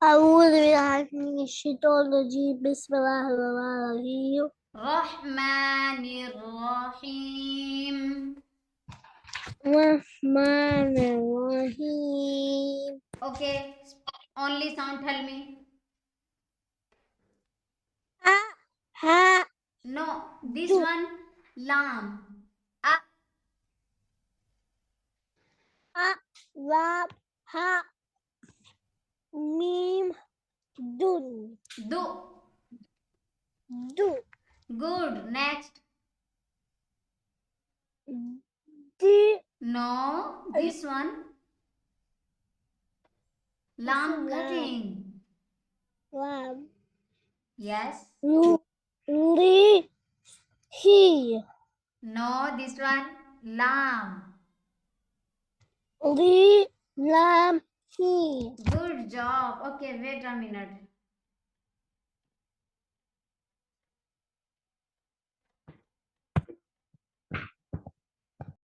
أعوذ بالله من الشيطان الرجيم بسم الله الرحمن الرحيم رحمن الرحيم. الرحمن الرحيم Okay, only sound tell me. Ha No, this du one lam. A ha lam ha mim dun do. du Good. Next. di No, this one lam cutting. lam Yes. li he No, this one lam. li lam he Good job. Okay, wait a minute.